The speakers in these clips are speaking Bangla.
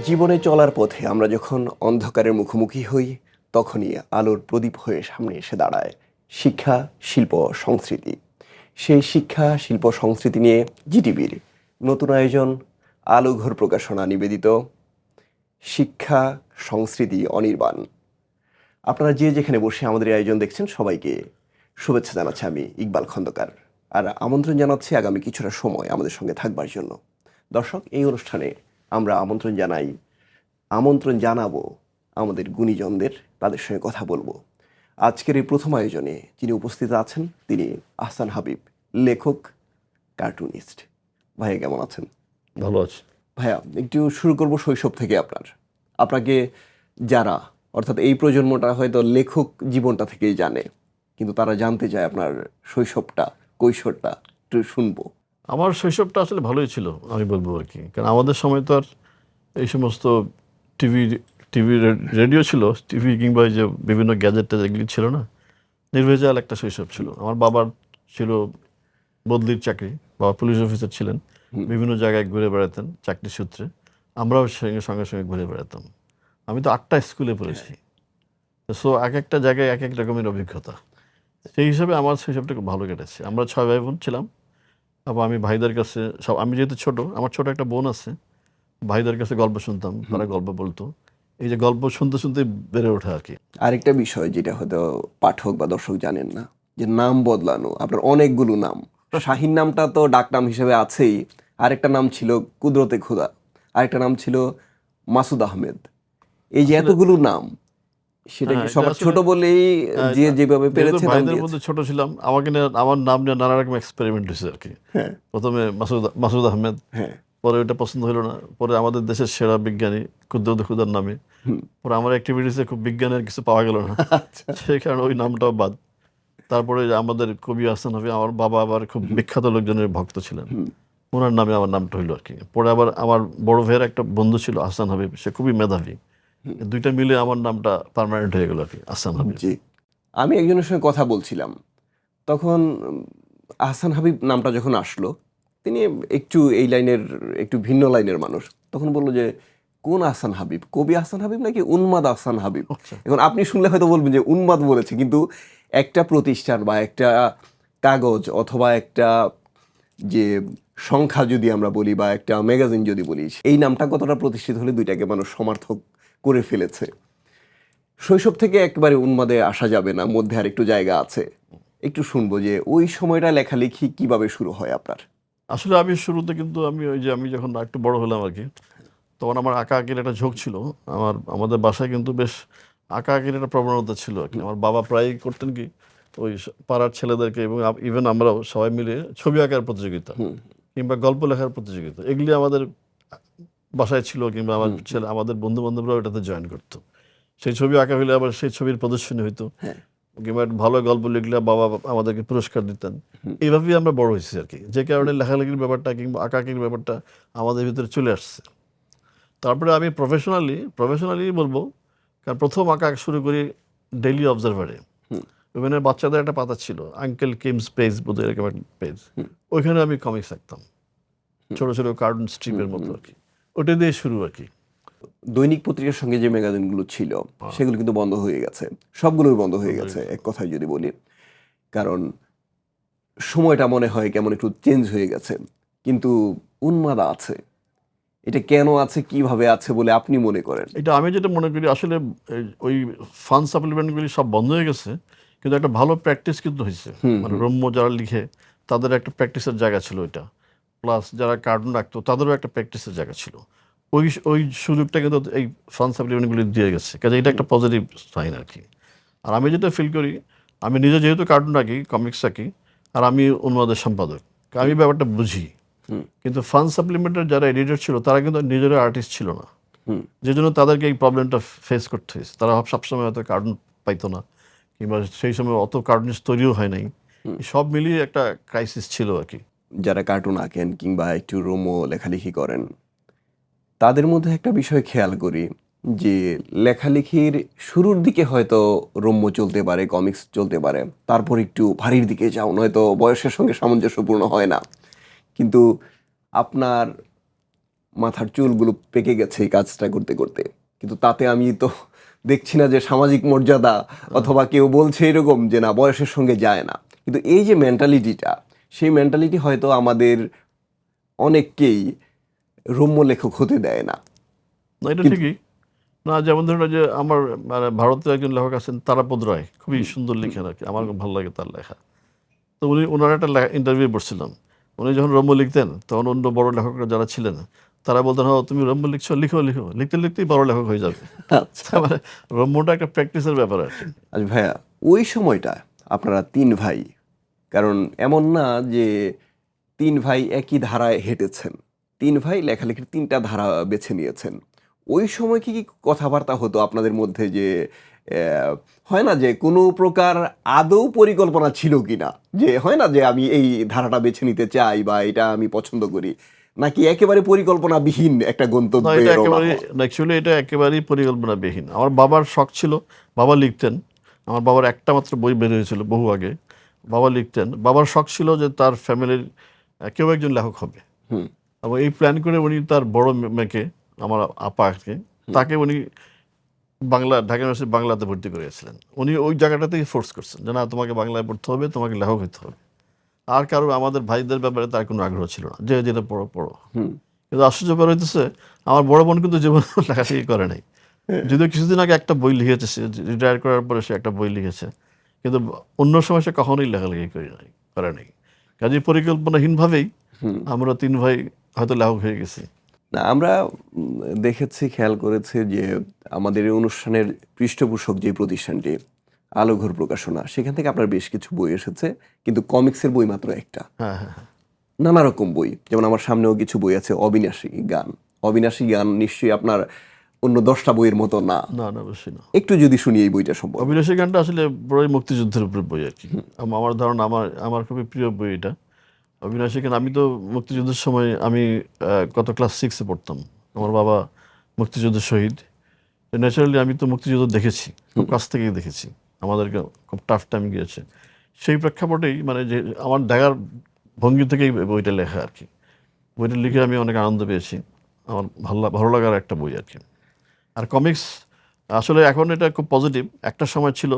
জীবনে চলার পথে আমরা যখন অন্ধকারের মুখোমুখি হই তখনই আলোর প্রদীপ হয়ে সামনে এসে দাঁড়ায় শিক্ষা, শিল্প, সংস্কৃতি। সেই শিক্ষা, শিল্প, সংস্কৃতি নিয়ে জিটিভির নতুন আয়োজন আলোঘর প্রকাশনা নিবেদিত শিক্ষা, সংস্কৃতি অনির্বাণ। আপনারা যে যেখানে বসে আমাদের এই আয়োজন দেখছেন সবাইকে শুভেচ্ছা জানাচ্ছি আমি ইকবাল খন্দকার, আর আমন্ত্রণ জানাচ্ছি আগামী কিছুটা সময় আমাদের সঙ্গে থাকবার জন্য। দর্শক, এই অনুষ্ঠানে আমরা আমন্ত্রণ জানাবো আমাদের গুণীজনদের, তাদের সঙ্গে কথা বলবো। আজকের এই প্রথম আয়োজনে যিনি উপস্থিত আছেন তিনি আহসান হাবিব, লেখক, কার্টুনিস্ট। ভাইয়া কেমন আছেন? ভালো আছে ভাইয়া, একটু শুরু করব শৈশব থেকে। আপনাকে যারা, অর্থাৎ এই প্রজন্মটা হয়তো লেখক জীবনটা থেকেই জানে, কিন্তু তারা জানতে চায় আপনার শৈশবটা, কৈশোরটা একটু শুনবো। আমার শৈশবটা আসলে ভালোই ছিল আমি বলবো আর কি, কারণ আমাদের সময় তো আর এই সমস্ত টিভি টিভি রেডিও ছিল, টিভি কিংবা এই যে বিভিন্ন গ্যাজেট এগুলি ছিল না। নির্ভেজাল একটা শৈশব ছিল। আমার বাবার ছিল বদলির চাকরি, বাবা পুলিশ অফিসার ছিলেন, বিভিন্ন জায়গায় ঘুরে বেড়াতেন চাকরির সূত্রে। আমরাও সঙ্গে সঙ্গে সঙ্গে ঘুরে বেড়াতাম। আমি তো 8টা স্কুলে পড়েছি, সো এক একটা জায়গায় এক এক রকমের অভিজ্ঞতা। সেই হিসাবে আমার শৈশবটা খুব ভালো কেটেছে। আমরা 6 ভাই বোন ছিলাম। তারপর আমি ভাইদের কাছে আমি যেহেতু ছোট, আমার ছোট একটা বোন আছে, ভাইদের কাছে গল্প শুনতাম, তারা গল্প বলতো। এই যে গল্প শুনতে শুনতে বেড়ে ওঠা আর কি। আরেকটা বিষয় যেটা হয়তো পাঠক বা দর্শক জানেন না, যে নাম বদলানো, আপনার অনেকগুলো নাম। শাহিন নামটা তো ডাকনাম হিসেবে আছেই, আরেকটা নাম ছিল কুদরতে খুদা, আরেকটা নাম ছিল মাসুদ আহমেদ। এই যে এতগুলো নাম, সেটা কি সবার ছোট বলেই যে যেভাবে পেরেছে নাম ভাইদের দিয়েছে? মধ্যে ছোট ছিলাম, আমাকে নিয়ে আমার নাম নিয়ে নানা রকম এক্সপেরিমেন্ট হয়েছে আর কি। হ্যাঁ, প্রথমে মাসুদ আহমেদ, হ্যাঁ, পরে ওইটা পছন্দ হলো না, পরে আমাদের দেশের সেরা বিজ্ঞানী কুদ্দত খুদার নামে। পরে আমার অ্যাক্টিভিটিসে খুব বিজ্ঞানের কিছু পাওয়া গেল না, আচ্ছা, সেই কারণে ওই নামটাও বাদ। তারপরে যে আমাদের কবি আহসান হাবীব, আমার বাবা আবার খুব বিখ্যাত লোকজনের ভক্ত ছিলেন, ওনার নামে আমার নামটা হইলো আর কি। পরে আবার আমার বড় ভাইয়ের একটা বন্ধু ছিল আহসান হাবীব, সে খুবই মেধাবী। দুইটা মিলে আমার নামটা পার্মানেন্ট হয়ে গেল আর কি, আহসান হাবীব। জি। আমি একজনের সঙ্গে কথা বলছিলাম, তখন আহসান হাবিব নামটা যখন আসলো, তিনি একটু এই লাইনের, একটু ভিন্ন লাইনের মানুষ। তখন বললো যে কোন আহসান হাবিব, কবি আহসান হাবিব নাকি উন্মাদ আহসান হাবিব? আচ্ছা। এখন আপনি শুনলে হয়তো বলবেন যে উন্মাদ বলেছে, কিন্তু একটা প্রতিষ্ঠান বা একটা কাগজ অথবা একটা যে সংখ্যা যদি আমরা বলি বা একটা ম্যাগাজিন যদি বলি, এই নামটা কতটা প্রতিষ্ঠিত হলে দুইটাকে মানুষ সমার্থক করে ফেলেছে। শৈশব থেকে একেবারে উন্মাদে আসা যাবে না, মধ্যে আর একটু জায়গা আছে। একটু শুনবো যে ওই সময়টা লেখালেখি কিভাবে শুরু হয় আপনার? আসলে আমি শুরুতে কিন্তু আমি যখন একটু বড় হলাম আর কি, তখন আমার আঁকা আঁকির একটা ঝোঁক ছিল। আমাদের বাসায় কিন্তু বেশ আঁকা আঁকির একটা প্রবণতা ছিল আর কি। আমার বাবা প্রায়ই করতেন কি, ওই পাড়ার ছেলেদেরকে এবং ইভেন আমরাও সবাই মিলে ছবি আঁকার প্রতিযোগিতা কিংবা গল্প লেখার প্রতিযোগিতা, এগুলি আমাদের বাসায় ছিল, কিংবা আমাদের বন্ধু বান্ধবরাও এটাতে জয়েন করতো। সেই ছবি আঁকা হইলে আবার সেই ছবির প্রদর্শনী হইতো, হ্যাঁ, কিংবা একটা ভালো গল্প লিখলে বাবা আমাদেরকে পুরস্কার দিতেন। এইভাবেই আমরা বড় হয়েছি আর কি, যে কারণে লেখালেখির ব্যাপারটা কিংবা আঁকাআঁকির ব্যাপারটা আমাদের ভিতরে চলে আসছে। তারপরে আমি প্রফেশনালি বলবো, কারণ প্রথম আঁকা শুরু করি ডেইলি অবজারভারে। ওখানে বাচ্চাদের একটা পাতা ছিল, আঙ্কেল কিমস পেজ বোধ হয়, এরকম একটা পেজ। ওইখানে আমি কমিক্স আঁকতাম, ছোট ছোট কার্টুন স্ট্রিপের মতো আর কি। ওটা দিয়ে শুরু আর কি। দৈনিক পত্রিকার সঙ্গে যে ম্যাগাজিনগুলো ছিল সেগুলো কিন্তু বন্ধ হয়ে গেছে, সবগুলোই বন্ধ হয়ে গেছে এক কথায় যদি বলি। কারণ সময়টা মনে হয় কেমন একটু চেঞ্জ হয়ে গেছে, কিন্তু উন্মাদা আছে। এটা কেন আছে, কিভাবে আছে বলে আপনি মনে করেন? এটা আমি যেটা মনে করি, আসলে ওই ফান্ড সাপ্লিমেন্টগুলি সব বন্ধ হয়ে গেছে, কিন্তু একটা ভালো প্র্যাকটিস কিন্তু হয়েছে। মানে রম্য যারা লিখে তাদের একটা প্র্যাকটিসের জায়গা ছিল ওইটা, প্লাস যারা কার্টুন রাখতো তাদেরও একটা প্র্যাকটিসের জায়গা ছিল। ওই ওই সুযোগটা কিন্তু এই ফান্ড সাপ্লিমেন্টগুলি দিয়ে গেছে, কাজে এটা একটা পজিটিভ সাইন আর কি। আর আমি যেটা ফিল করি, আমি নিজে যেহেতু কার্টুন আঁকি, কমিক্স আঁকি, আর আমি উন্মাদের সম্পাদক, আমি ব্যাপারটা বুঝি। কিন্তু ফান্ড সাপ্লিমেন্টের যারা এডিটর ছিল তারা কিন্তু নিজেরা আর্টিস্ট ছিল না, যে জন্য তাদেরকে এই প্রবলেমটা ফেস করতে হয়েছে। তারা সবসময় হয়তো কার্টুন পাইতো না, কিংবা সেই সময় অত কার্টুনিস্ট তৈরিও হয় নাই। সব মিলিয়ে একটা ক্রাইসিস ছিল আর কি। যারা কার্টুন আঁকেন কিংবা একটু রোমো লেখালেখি করেন, তাদের মধ্যে একটা বিষয় খেয়াল করি যে লেখালেখির শুরুর দিকে হয়তো রম্য চলতে পারে, কমিক্স চলতে পারে, তারপর একটু ভারীর দিকে যাও, নয়তো বয়সের সঙ্গে সামঞ্জস্যপূর্ণ হয় না। কিন্তু আপনার মাথার চুলগুলো পেকে গেছে এই কাজটা করতে করতে, কিন্তু তাতে আমি তো দেখছি না যে সামাজিক মর্যাদা অথবা কেউ বলছে এরকম যে না বয়সের সঙ্গে যায় না। কিন্তু এই যে মেন্টালিটিটা, সেই মেন্টালিটি হয়তো আমাদের অনেককেই রম্য লেখক হতে দেয় না। না, এটা ঠিকই না। যেমন ধরুন ওই যে আমার মানে ভারতের একজন লেখক আছেন তারাপদ রায়, খুবই সুন্দর লেখেন আর কি, আমার খুব ভালো লাগে তার লেখা। তো ওনার একটা ইন্টারভিউ পড়ছিলাম, উনি যখন রম্য লিখতেন তখন অন্য বড় লেখকরা যারা ছিলেন তারা বলতেন, হ্যাঁ তুমি রম্য লিখছো, লিখো লিখো, লিখতে লিখতেই বড় লেখক হয়ে যাবে। আচ্ছা মানে রম্যটা একটা প্র্যাকটিসের ব্যাপার আর কি। আচ্ছা ভাইয়া, ওই সময়টা আপনারা তিন ভাই, কারণ এমন না যে তিন ভাই একই ধারায় হেঁটেছেন, তিন ভাই লেখালেখির তিনটা ধারা বেছে নিয়েছেন। ওই সময় কি কি কথাবার্তা হতো আপনাদের মধ্যে, যে হয় না যে কোনো প্রকার আদৌ পরিকল্পনা ছিল কিনা, যে হয় না যে আমি এই ধারাটা বেছে নিতে চাই বা এটা আমি পছন্দ করি, নাকি একেবারে পরিকল্পনাবিহীন একটা না, গন্তব্যে এটা রওনা একেবারে হওয়া? অ্যাকচুয়ালি এটা একেবারেই পরিকল্পনাবিহীন। আমার বাবার শখ ছিল, বাবা লিখতেন। আমার বাবার একটা মাত্র বই বের হয়েছিল বহু আগে, বাবা লিখতেন। বাবার শখ ছিল যে তার ফ্যামিলির কেউ একজন লেখক হবে। হুম এবং এই প্ল্যান করে উনি তার বড় মেয়েকে, আমার আপাকে, তাকে উনি ঢাকা ইউনিভার্সিটি বাংলাতে ভর্তি করিয়েছিলেন। উনি ওই জায়গাটাতেই ফোর্স করছেন যে না তোমাকে বাংলায় পড়তে হবে, তোমাকে লেখক হতে হবে। আর কারো আমাদের ভাইদের ব্যাপারে তার কোনো আগ্রহ ছিল না, যে যেটা পড়ো পড়ো। হুম কিন্তু আশ্চর্য ব্যাপার হইতেছে, আমার বড় বোন কিন্তু জীবনে লেখালেখি করে নাই। যদিও কিছুদিন আগে একটা বই লিখেছে, সে রিটায়ার করার পরে সে একটা বই লিখেছে, কিন্তু অন্য সময় সে কখনোই লেখালেখি করে নাই। কাজে পরিকল্পনাহীনভাবেই হুম আমরা তিন ভাই হয়তো লেখক হয়ে গেছি। না, আমরা দেখেছি, খেয়াল করেছি যে আমাদের এই অনুষ্ঠানের পৃষ্ঠপোষক যে প্রতিষ্ঠানটি আলোঘর প্রকাশনা, সেখান থেকে আপনার বেশ কিছু বই এসেছে, কিন্তু কমিক্সের বই মাত্র একটা। হ্যাঁ হ্যাঁ হ্যাঁ। নানা রকম বই, যেমন আমার সামনেও কিছু বই আছে, অবিনাশী গান। অবিনাশী গান নিশ্চয়ই আপনার অন্য 10টা বইয়ের মতো না। না না, অবশ্যই না। একটু যদি শুনি এই বইটা সম্পর্কে। অবিনাশী গানটা আসলে বড়ই মুক্তিযুদ্ধের উপর বই আর কি। আমার ধারণা, আমার খুবই প্রিয় বই এটা। অবিনাশী গান, আমি তো মুক্তিযুদ্ধের সময় আমি কত ক্লাস 6-এ পড়তাম। আমার বাবা মুক্তিযুদ্ধের শহীদ। ন্যাচারালি আমি তো মুক্তিযুদ্ধ দেখেছি, খুব কাছ থেকেই দেখেছি। আমাদেরকে খুব টাফ টাইম গিয়েছে। সেই প্রেক্ষাপটেই মানে যে আমার দেখার ভঙ্গি থেকেই বইটা লেখা আর কি। বইটা লিখে আমি অনেক আনন্দ পেয়েছি। আমার ভালো লাগার একটা বই আর কি। আর কমিক্স আসলে এখন এটা খুব পজিটিভ। একটা সময় ছিল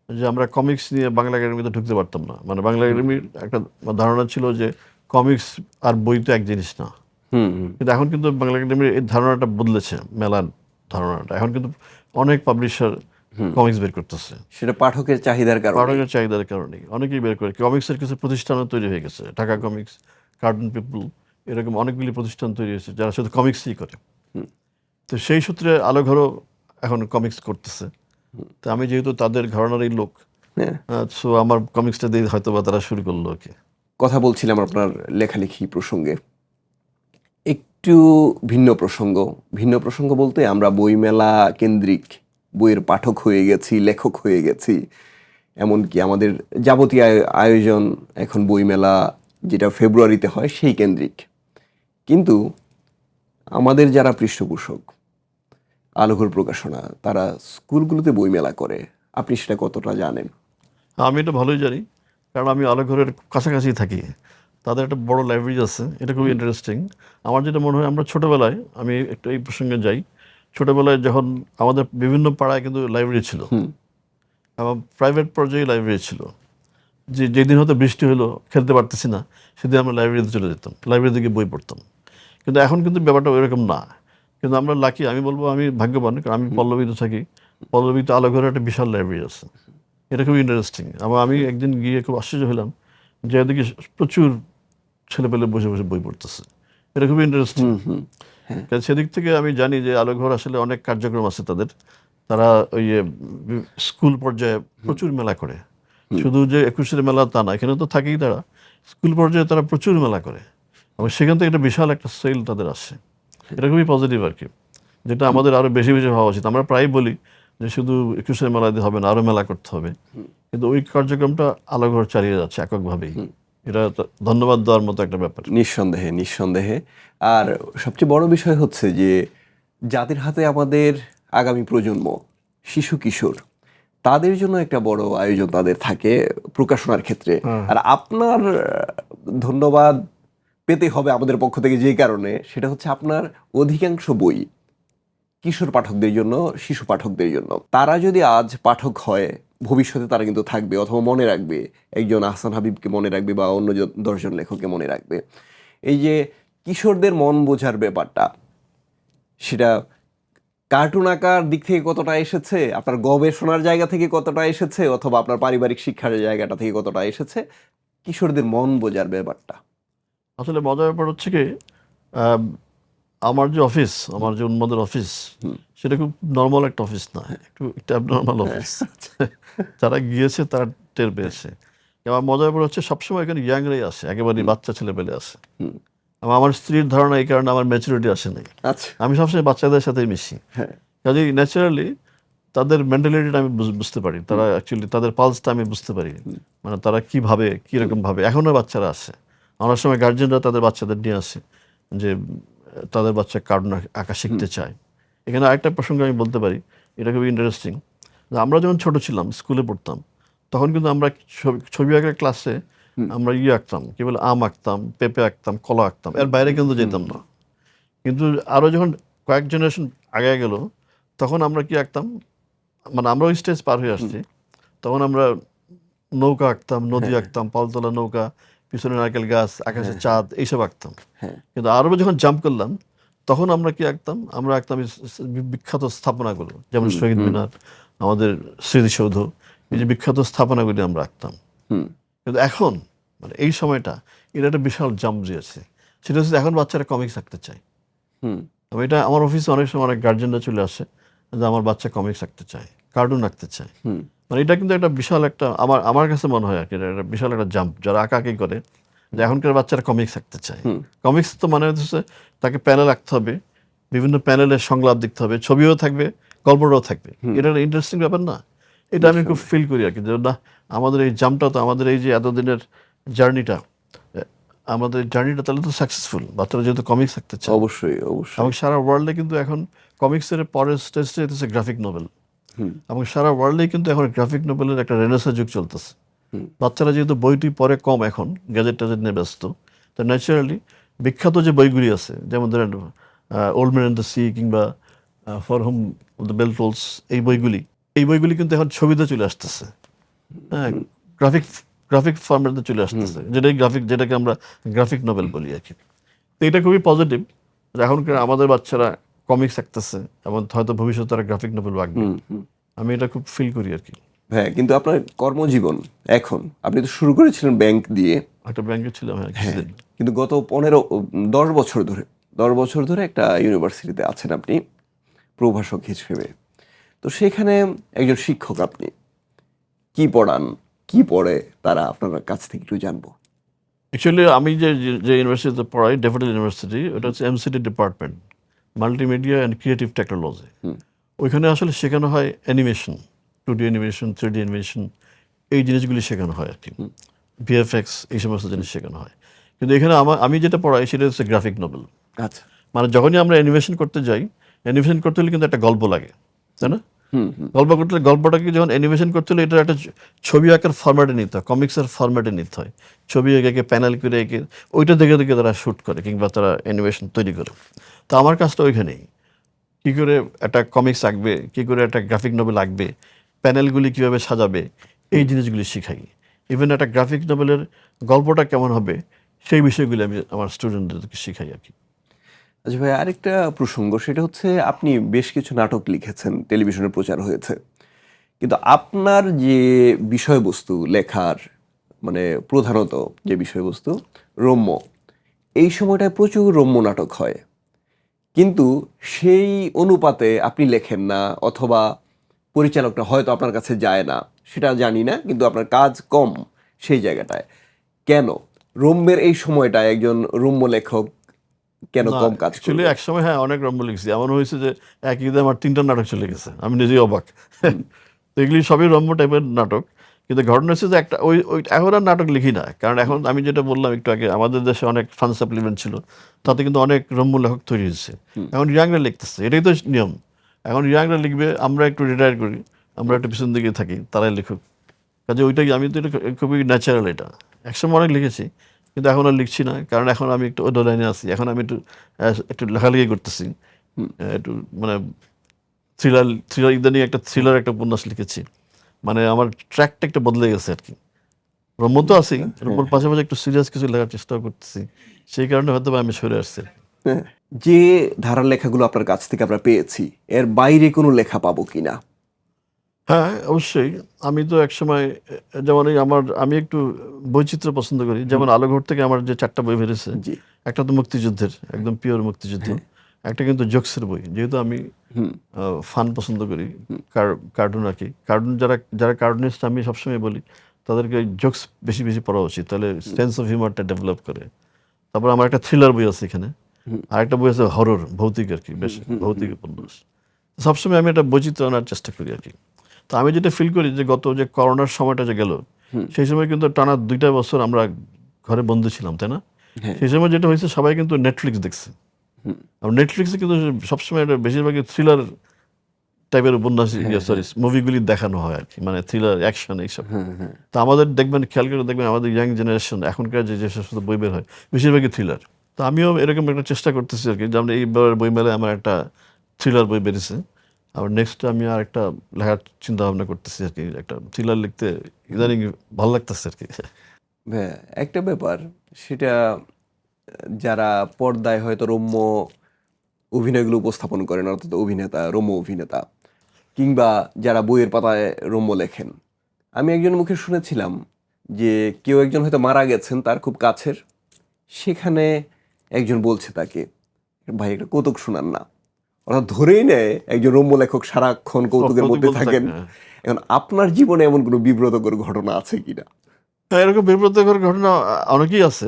যে আমরা কমিক্স নিয়ে বাংলা একাডেমিতে ঢুকতে পারতাম না। মানে বাংলা একাডেমির একটা ধারণা ছিল যে কমিক্স আর বই তো এক জিনিস না। হুম হুম কিন্তু এখন কিন্তু বাংলা একাডেমির এই ধারণাটা বদলেছে, মেলার ধারণাটা। এখন কিন্তু অনেক পাবলিশার কমিক্স বের করতেছে সেটা পাঠকের চাহিদার কারণে। পাঠকের চাহিদার কারণেই অনেকেই বের করে। কমিক্সের কিছু প্রতিষ্ঠানও তৈরি হয়ে গেছে, ঢাকা কমিক্স, কার্টুন পিপল, এরকম অনেকগুলি প্রতিষ্ঠান তৈরি হয়েছে যারা শুধু কমিক্সই করে। তো সেই সূত্রে আলোঘরও এখন কমিক্স করতেছে। তো আমি যেহেতু তাদের ঘরানারই লোক, হ্যাঁ, সো আমার কমিক্সটা দিয়ে হয়তো বা তারা শুরু করলো ওকে। কথা বলছিলাম আপনার লেখালেখি প্রসঙ্গে। একটু ভিন্ন প্রসঙ্গ বলতে আমরা বইমেলা কেন্দ্রিক বইয়ের পাঠক হয়ে গেছি, লেখক হয়ে গেছি। এমনকি আমাদের যাবতীয় আয়োজন এখন বইমেলা, যেটা ফেব্রুয়ারিতে হয়, সেই কেন্দ্রিক। কিন্তু আমাদের যারা পৃষ্ঠপোষক, আলোঘর প্রকাশনা, তারা স্কুলগুলোতে বইমেলা করে। আপনি সেটা কতটা জানেন? আমি এটা ভালোই জানি, কারণ আমি আলোঘরের কাছাকাছি থাকি। তাদের একটা বড় লাইব্রেরি আছে, এটা খুবই ইন্টারেস্টিং। আমার যেটা মনে হয়, আমরা ছোটোবেলায়, আমি একটু এই প্রসঙ্গে যাই, ছোটোবেলায় যখন আমাদের বিভিন্ন পাড়ায় কিন্তু লাইব্রেরি ছিল, এবং প্রাইভেট পর্যায়ে লাইব্রেরি ছিল। যেদিন হয়তো বৃষ্টি হলো, খেলতে পারতেছি না, সেদিন আমরা লাইব্রেরিতে চলে যেতাম, লাইব্রেরি থেকে বই পড়তাম। কিন্তু এখন কিন্তু ব্যাপারটা ওইরকম না। কিন্তু আমরা লাকি, আমি বলবো আমি ভাগ্যবান, কারণ আমি পল্লবীতে থাকি। পল্লবীতে আলোঘরের একটা বিশাল লাইব্রেরি আছে, এটা খুব ইন্টারেস্টিং। আবার আমি একদিন গিয়ে খুব আশ্চর্য হলাম যে এদিকে প্রচুর ছেলেপেলে বসে বসে বই পড়তেছে, এটা খুবই ইন্টারেস্টিং। কারণ সেদিক থেকে আমি জানি যে আলোঘর আসলে অনেক কার্যক্রম আছে তাদের। তারা ওই স্কুল পর্যায়ে প্রচুর মেলা করে, শুধু যে 21-এর মেলা তা না, এখানে তো থাকেই তারা। স্কুল পর্যায়ে তারা প্রচুর মেলা করে, এবং সেখান থেকে একটা বিশাল একটা সেল তাদের আসে। এটা খুবই পজিটিভ আর কি, যেটা আমাদের আরও বেশি বেশি হওয়া উচিত। আমরা প্রায় বলি যে শুধু 21-এর মেলা দিয়ে হবে না, আরও মেলা করতে হবে। কিন্তু ওই কার্যক্রমটা আলোঘর চালিয়ে যাচ্ছে এককভাবেই। এটা ধন্যবাদ দেওয়ার মতো একটা ব্যাপার। নিঃসন্দেহে নিঃসন্দেহে। আর সবচেয়ে বড় বিষয় হচ্ছে যে যাদের হাতে আমাদের আগামী প্রজন্ম, শিশু কিশোর, তাদের জন্য একটা বড় আয়োজন তাদের থাকে প্রকাশনার ক্ষেত্রে। আর আপনার ধন্যবাদ পেতে হবে আমাদের পক্ষ থেকে যে কারণে, সেটা হচ্ছে আপনার অধিকাংশ বই কিশোর পাঠকদের জন্য, শিশু পাঠকদের জন্য। তারা যদি আজ পাঠক হয়, ভবিষ্যতে তারা কিন্তু থাকবে অথবা মনে রাখবে, একজন আহসান হাবিবকে মনে রাখবে বা অন্য 10 জন লেখককে মনে রাখবে। এই যে কিশোরদের মন বোঝার ব্যাপারটা, সেটা কার্টুন আঁকার দিক থেকে কতটা এসেছে, আপনার গবেষণার জায়গা থেকে কতটা এসেছে, অথবা আপনার পারিবারিক শিক্ষার জায়গাটা থেকে কতটা এসেছে, কিশোরদের মন বোঝার ব্যাপারটা? আসলে মজার ব্যাপার হচ্ছে কি, আম, আমার যে অফিস, আমার যে উন্মাদের অফিস, সেটা খুব নর্মাল একটা অফিস না, একটু অ্যাবনর্মাল অফিস। যারা গিয়েছে তারা টের পেয়েছে। আমার মজার ব্যাপার হচ্ছে সবসময় এখানে ইয়াংরাই আসে, একেবারে বাচ্চা ছেলেপেলে আসে। আমার স্ত্রীর ধারণা এই কারণে আমার ম্যাচুরিটি আসে নাই। আচ্ছা। আমি সবসময় বাচ্চাদের সাথে মিশি, হ্যাঁ। কাজেই ন্যাচারালি তাদের মেন্টালিটিটা আমি বুঝতে পারি, তারা অ্যাকচুয়ালি তাদের পালসটা আমি বুঝতে পারি, মানে তারা কি ভাবে, কীরকম ভাবে। এখনও বাচ্চারা আসে, অনেক সময় গার্জেনরা তাদের বাচ্চাদের নিয়ে আসে যে তাদের বাচ্চা কার্টুন আঁকা শিখতে চায়। এখানে আরেকটা প্রসঙ্গ আমি বলতে পারি, এটা খুবই ইন্টারেস্টিং। আমরা যখন ছোট ছিলাম, স্কুলে পড়তাম, তখন কিন্তু আমরা ছবি আঁকার ক্লাসে আমরা আঁকতাম, কি বলে, আম আঁকতাম, পেঁপে আঁকতাম, কলা আঁকতাম, এর বাইরে কিন্তু যেতাম না। কিন্তু আরও যখন কয়েক জেনারেশন আগে গেল, তখন আমরা কি আঁকতাম, মানে আমরা ওই স্টেজ পার হয়ে আসছি, তখন আমরা নৌকা আঁকতাম, নদী আঁকতাম, পালতোলা নৌকা, পিছনে নারকেল গাছ, আকাশে চাঁদ, এইসব আঁকতাম। কিন্তু আরও যখন জাম্প করলাম, তখন আমরা কি আঁকতাম, আমরা আঁকতাম বিখ্যাত স্থাপনাগুলো, যেমন শহীদ মিনার, আমাদের স্মৃতিসৌধ, এই যে বিখ্যাত স্থাপনাগুলি আমরা আঁকতাম। কিন্তু এখন, মানে এই সময়টা, এটা একটা বিশাল জাম্প দিয়েছে। সেটা হচ্ছে এখন বাচ্চারা কমিক্স আঁকতে চায়। আমি এটা আমার অফিসে অনেক সময় অনেক গার্জেনরা চলে আসে যে আমার বাচ্চা কমিক্স আঁকতে চায়, কার্টুন আঁকতে চায়। মানে এটা কিন্তু একটা বিশাল একটা, আমার কাছে মনে হয় আর কি, এটা একটা বিশাল একটা জাম্প যারা আঁকাআঁকি করে, যে এখনকার বাচ্চারা কমিক্স আঁকতে চায়। কমিক্স তো মানে হচ্ছে তাকে প্যানেল আঁকতে হবে, বিভিন্ন প্যানেলের সংলাপ দেখতে হবে, ছবিও থাকবে, গল্পটাও থাকবে। এটা একটা ইন্টারেস্টিং ব্যাপার না? এটা আমি খুব ফিল করি আর কি, যে না, আমাদের এই জাম্পটা তো, আমাদের এই যে এতদিনের জার্নিটা, আমাদের জার্নিটা তাহলে তো সাকসেসফুল, বাচ্চারা যেহেতু কমিক্স আঁকতে চায়। অবশ্যই, অবশ্যই। এবং সারা ওয়ার্ল্ডে কিন্তু এখন কমিক্সের পরের স্টেজটা হচ্ছে গ্রাফিক নোবেল, এবং সারা ওয়ার্ল্ডেই কিন্তু এখন গ্রাফিক নোবেলের একটা রেনেসাঁ যুগ চলতেছে। বাচ্চারা যেহেতু বইটি পড়ে কম, এখন গ্যাজেট ট্যাজেট নিয়ে ব্যস্ত, তো ন্যাচারালি বিখ্যাত যে বইগুলি আছে, যেমন ধরেন old man and the sea, কিংবা for whom the bell tolls, এই বইগুলি কিন্তু এখন ছবিতে চলে আসতেছে। হ্যাঁ, গ্রাফিক ফর্মেটে চলে আসতেছে, যেটাকে আমরা গ্রাফিক নোবেল বলি আর কি। তো এটা খুবই পজিটিভ, এখনকার আমাদের বাচ্চারা কমিক্স আঁকতেছে, এবং হয়তো ভবিষ্যতে তারা গ্রাফিক নোবেল আঁকবে। আমি এটা খুব ফিল করি আর কি। হ্যাঁ, কিন্তু আপনার কর্মজীবন এখন, আপনি তো শুরু করেছিলেন ব্যাংক দিয়ে, একটা ব্যাংকে ছিলাম, হ্যাঁ, কিছুদিন। কিন্তু গত 10 বছর ধরে একটা ইউনিভার্সিটিতে আছেন আপনি প্রভাষক হিসেবে। তো সেখানে একজন শিক্ষক, আপনি কি পড়ান, কি পড়ে তারা, আপনার কাছ থেকে একটু জানবো। অ্যাকচুয়ালি আমি যে ইউনিভার্সিটিতে পড়াই, ডেফোডিল ইউনিভার্সিটি, ওটা হচ্ছে MCT department, multimedia and creative technology. ওইখানে আসলে শেখানো হয় animation, 2D animation, 3D animation, এই জিনিসগুলি শেখানো হয় আর কি, ভিএফএক্স, এই সমস্ত জিনিস শেখানো হয়। কিন্তু এখানে আমি যেটা পড়াই সেটা হচ্ছে গ্রাফিক নোবেল। আচ্ছা। মানে যখনই আমরা অ্যানিমেশন করতে যাই, অ্যানিমেশন করতে হলে কিন্তু একটা গল্প লাগে, তাই না? গল্প করতে হলে, গল্পটাকে যখন অ্যানিমেশন করতে হলে, এটা একটা ছবি আঁকার ফরম্যাটে নিতে হয়, কমিক্সের ফরম্যাটে নিতে হয়, ছবি এঁকে প্যানেল করে এঁকে ওইটা দেখে দেখে তারা শ্যুট করে, কিংবা তারা অ্যানিমেশন তৈরি করে। তো আমার কাজটা ওইখানেই, কী করে একটা কমিক্স আঁকবে, কী করে একটা গ্রাফিক নোবেল আঁকবে, প্যানেলগুলি কীভাবে সাজাবে, এই জিনিসগুলি শিখাই। ইভেন একটা গ্রাফিক নোবেলের গল্পটা কেমন হবে, সেই বিষয়গুলি আমি আমার স্টুডেন্টদেরকে শিখাই আর কি। আচ্ছা ভাই, আরেকটা প্রসঙ্গ, সেটা হচ্ছে আপনি বেশ কিছু নাটক লিখেছেন, টেলিভিশনে প্রচার হয়েছে, কিন্তু আপনার যে বিষয়বস্তু লেখার, মানে প্রধানত যে বিষয়বস্তু রম্য, এই সময়টায় প্রচুর রম্য নাটক হয়, কিন্তু সেই অনুপাতে আপনি লেখেন না, অথবা পরিচালকটা হয়তো আপনার কাছে যায় না, সেটা জানি না, কিন্তু আপনার কাজ কম সেই জায়গাটায়। কেন রম্যের এই সময়টায় একজন রম্য লেখক কেন কম কাজ অ্যাকচুয়ালি করবে? এক সময়, হ্যাঁ, অনেক রম্য লিখছি, এমন হয়েছে যে এক ঈদে আমার 3টা নাটক চলে গেছে, আমি নিজেই অবাক। তো এগুলি সবই রম্য টাইপের নাটক, কিন্তু ঘটনা হচ্ছে যে একটা ওই এখন আর নাটক লিখি না, কারণ এখন আমি যেটা বললাম একটু আগে, আমাদের দেশে অনেক ফান্ড সাপ্লিমেন্ট ছিল, তাতে কিন্তু অনেক রম্য লেখক তৈরি হয়েছে। এখন ইয়াংরা লিখতেছে, এটাই তো নিয়ম। এখন ইয়াংরা লিখবে, আমরা একটু রিটায়ার করি, আমরা একটু পিছন দিকে থাকি, তারাই লিখুক। কাজে ওইটাই, আমি তো এটা খুবই ন্যাচারাল। এটা একসময় অনেক লিখেছি, কিন্তু এখন আর লিখছি না, কারণ এখন আমি একটু অন্য লাইনে আছি। এখন আমি একটু লেখালেখি করতেছি, একটু মানে থ্রিলার ইদানিং একটা থ্রিলার একটা উপন্যাস লিখেছি। মানে আমার ট্র্যাকটা একটু বদলে গেছে আর কি। রম্য তো আছি, রম্যর পাশাপাশি একটু সিরিয়াস কিছু লেখার চেষ্টা করতেছি, সেই কারণে হয়তো বা আমি সরে আসছি। হ্যাঁ, যে ধারার লেখাগুলো আপনার কাছ থেকে আমরা পেয়েছি এর বাইরে কোনো লেখা পাবো কিনা? হ্যাঁ, অবশ্যই। আমি তো একসময় যেমন আমি একটু বৈচিত্র্য পছন্দ করি। যেমন আলোঘর থেকে আমার যে 4টা বই বেরিয়েছে, জি। একটা তো মুক্তিযুদ্ধের, একদম পিওর মুক্তিযুদ্ধ। একটা কিন্তু জোকসের বই। যেহেতু আমি ফান পছন্দ করি, কার্টুন আর কি। কার্টুন যারা কার্টুনিস্ট, আমি সবসময় বলি তাদেরকে জোকস বেশি বেশি পড়া উচিত, তাহলে সেন্স অফ হিউমারটা ডেভেলপ করে। তারপর আমার একটা থ্রিলার বই আছে এখানে, আর একটা বই আছে হরর, ভৌতিক আর কি, বেশ ভৌতিক উপন্যাস। সবসময় আমি একটা বৈচিত্র্য আনার চেষ্টা করি আর কি। তো আমি যেটা ফিল করি যে গত যে করোনার সময়টা যে গেল, সেই সময় কিন্তু টানা 2টা বছর আমরা ঘরে বন্দি ছিলাম, তাই না? সেই সময় যেটা হয়েছে, সবাই কিন্তু নেটফ্লিক্স দেখছে। আর নেটফ্লিক্সে কিন্তু সবসময় একটা বেশিরভাগই থ্রিলার টাইপের উপন্যাস, সরি, মুভিগুলি দেখানো হয় আর কি, মানে থ্রিলার, অ্যাকশন, এইসব। তো আমাদের দেখবেন, খেয়াল করে দেখবেন, আমাদের ইয়াং জেনারেশন এখনকার যে সমস্ত বই বের হয় বেশিরভাগই থ্রিলার। তো আমিও এরকম একটা চেষ্টা করতেছি আর কি, যেমন এইবার বইমেলায় আমার একটা থ্রিলার বই বেরিয়েছে। আবার নেক্সট আমি আর একটা লেখার চিন্তা ভাবনা করতেছি আর কি, একটা থ্রিলার লিখতে ইদানিং ভালো লাগতেছে আর কি। হ্যাঁ, একটা ব্যাপার, সেটা যারা পর্দায় হয়তো রম্য অভিনয়গুলো উপস্থাপন করেন, অর্থাৎ অভিনেতা, রম্য অভিনেতা, কিংবা যারা বইয়ের পাতায় রম্য লেখেন, আমি একজনের মুখে শুনেছিলাম যে কেউ একজন হয়তো মারা গেছেন তার খুব কাছের, সেখানে একজন বলছে তাকে, ভাই একটা কৌতুক শোনান না। অর্থাৎ ধরেই নেয় একজন রম্য লেখক সারাক্ষণ কৌতুকের কৌতুক মধ্যে বলতে থাকেন। থাকে, হ্যাঁ। এখন আপনার জীবনে এমন কোনো বিব্রতকর ঘটনা আছে কিনা? হ্যাঁ, এরকম বিব্রতকর ঘটনা অনেকেই আছে।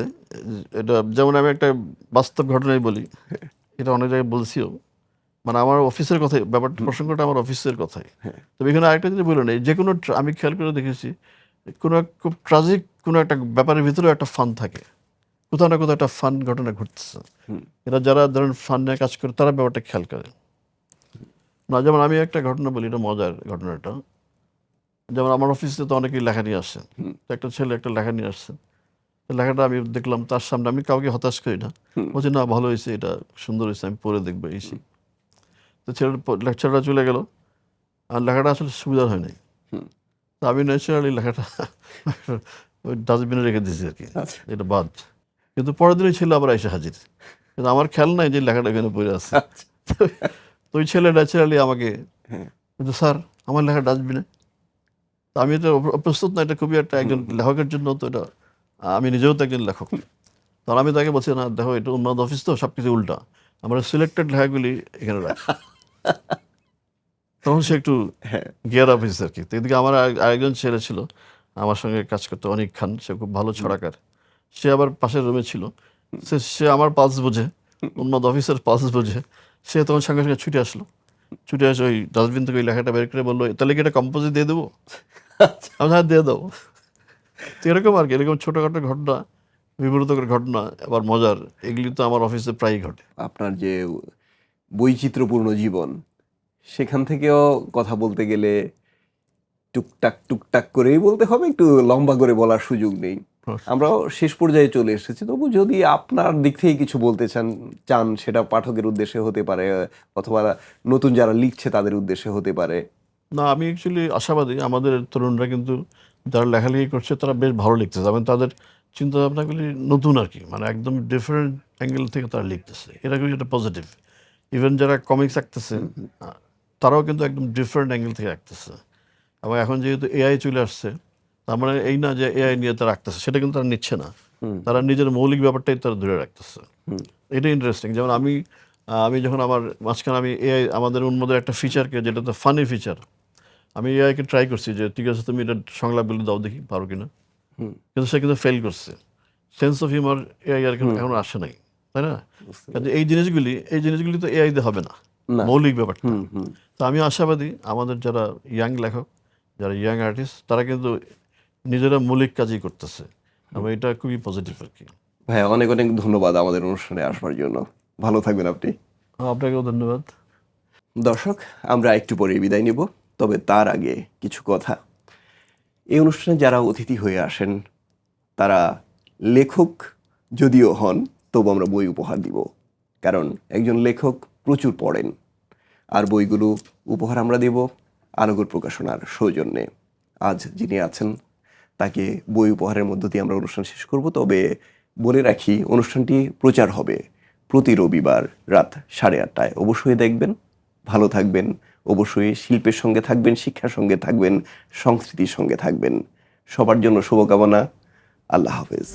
এটা যেমন আমি একটা বাস্তব ঘটনাই বলি, এটা অনেক জায়গায় বলছিও। মানে আমার অফিসের কথাই, ব্যাপারটা, প্রসঙ্গটা আমার অফিসের কথাই। তবে এখানে আরেকটা জিনিস বলে নেই, যে কোনো আমি খেয়াল করে দেখেছি, কোনো খুব ট্রাজিক কোনো একটা ব্যাপারের ভিতরেও একটা ফান থাকে, কোথাও না কোথাও একটা ফান ঘটনা ঘটতেছে। এরা যারা ধরেন ফান নিয়ে কাজ করে, তারা ব্যাপারটা খেয়াল করে না। যেমন আমি একটা ঘটনা বলি, এটা মজার ঘটনাটা। যেমন আমার অফিসে তো অনেকেই লেখা নিয়ে আসে, তো একটা ছেলে একটা লেখা নিয়ে আসছে। তো লেখাটা আমি দেখলাম তার সামনে, আমি কাউকে হতাশ করি না, বলছি না ভালো হয়েছে, এটা সুন্দর হয়েছে, আমি পড়ে দেখবো এই সেই। তো লেকচারটা চলে গেল, আর লেখাটা আসলে সুবিধার হয় নাই। তো আমি ন্যাচারালি লেখাটা ওই ডাস্টবিনে রেখে দিয়েছি আর কি, এটা বাদ। কিন্তু পরের দিনই ছেলে আবার এসে হাজির, কিন্তু আমার খেয়াল নাই যে লেখাটা এখানে পড়ে আছে। তো ওই ছেলে ন্যাচারালি আমাকে, কিন্তু স্যার আমার লেখা ডাস্টবিনে। তো আমি এটা প্রস্তুত না, এটা খুবই একটা একজন লেখকের জন্য তো এটা, আমি নিজেও তো একজন লেখক। তখন আমি তাকে বলছি, না দেখো, এটা উন্মাদ অফিস তো, সব কিছু উল্টা, আমরা সিলেক্টেড লেখাগুলি এখানে রাখি। তখন সে একটু গিয়ার আপ হয়েছে আর কি। তো এদিকে আমার আরেকজন ছেলে ছিল আমার সঙ্গে কাজ করতো, অনিক খান, সে খুব ভালো ছড়াকার। সে আবার পাশের রুমে ছিল, সে আমার পালস বোঝে, উন্মাদ অফিসের পালস বোঝে। সে তখন সঙ্গে সঙ্গে ছুটে আসলো, ছুটে আসে ওই ডাস্টবিন থেকে ওই লেখাটা বের করে বললো, তাহলে কি এটা কম্পোজে দিয়ে দেবো? আমি হ্যাঁ দিয়ে দেবো। তো এরকম আর কি, এরকম ছোটোখাটো ঘটনা, বিব্রতকর ঘটনা, আবার মজার, এগুলি তো আমার অফিসে প্রায়ই ঘটে। আপনার যে বৈচিত্র্যপূর্ণ জীবন, সেখান থেকেও কথা বলতে গেলে টুকটাক টুকটাক করেই বলতে হবে, একটু লম্বা করে বলার সুযোগ নেই। আমরাও শেষ পর্যায়ে চলে এসেছি, তবু যদি আপনার দিক থেকে কিছু বলতে চান, সেটা পাঠকের উদ্দেশ্যে হতে পারে, অথবা নতুন যারা লিখছে তাদের উদ্দেশ্যে হতে পারে। না, আমি অ্যাকচুয়ালি আশাবাদী, আমাদের তরুণরা কিন্তু যারা লেখালেখি করছে তারা বেশ ভালো লিখতেছে, এবং তাদের চিন্তাভাবনাগুলি নতুন আর কি, মানে একদম ডিফারেন্ট অ্যাঙ্গেল থেকে তারা লিখতেছে, এটা কিন্তু একটা পজিটিভ। ইভেন যারা কমিক্স আঁকতেছে, তারাও কিন্তু একদম ডিফারেন্ট অ্যাঙ্গেল থেকে আঁকতেছে। এবং এখন যেহেতু এআই চলে আসছে, তার মানে এই না যে এআই নিয়ে তারা আঁকতেছে, সেটা কিন্তু তারা নিচ্ছে না, তারা নিজের মৌলিক ব্যাপারটাই তারা ধরে রাখতেছে। এটা ইন্টারেস্টিং। যেমন আমি যখন আমার মাঝখানে আমি এআই, আমাদের উন্মোদের একটা ফিচারকে, যেটা তো ফানি ফিচার, আমি এআইকে ট্রাই করছি যে ঠিক আছে তুমি এটা সংলাপগুলো দাও, দেখি পারো কিনা। কিন্তু সে কিন্তু ফেল করছে। সেন্স অফ হিউমার এআই আর এখন আসে নাই, তাই না? কাজে এই জিনিসগুলি তো এআই দিয়ে হবে না, মৌলিক ব্যাপারটা। তো আমি আশাবাদী, আমাদের যারা ইয়াং লেখক, যারা ইয়াং আর্টিস্ট, তারা কিন্তু নিজেরা মৌলিক কাজই করতেছে, এবং এটা খুবই পজিটিভ আর কি। ভাই, অনেক অনেক ধন্যবাদ আমাদের অনুষ্ঠানে আসবার জন্য। ভালো থাকবেন আপনি। আপনাকেও ধন্যবাদ। দর্শক, আমরা একটু পরে বিদায় নিব, তবে তার আগে কিছু কথা। এই অনুষ্ঠানে যারা অতিথি হয়ে আসেন, তারা লেখক যদিও হন তবু আমরা বই উপহার দিব, কারণ একজন লেখক প্রচুর পড়েন। আর বইগুলো উপহার আমরা দেব আলোগর প্রকাশনার সৌজন্যে। আজ যিনি আছেন তাকে বই উপহারের মধ্য দিয়ে আমরা অনুষ্ঠান শেষ করব। তবে বলে রাখি, অনুষ্ঠানটি প্রচার হবে প্রতি রবিবার রাত 8:30টায়। অবশ্যই দেখবেন, ভালো থাকবেন, অবশ্যই শিল্পের সঙ্গে থাকবেন, শিক্ষার সঙ্গে থাকবেন, সংস্কৃতির সঙ্গে থাকবেন। সবার জন্য শুভকামনা। আল্লাহ হাফেজ।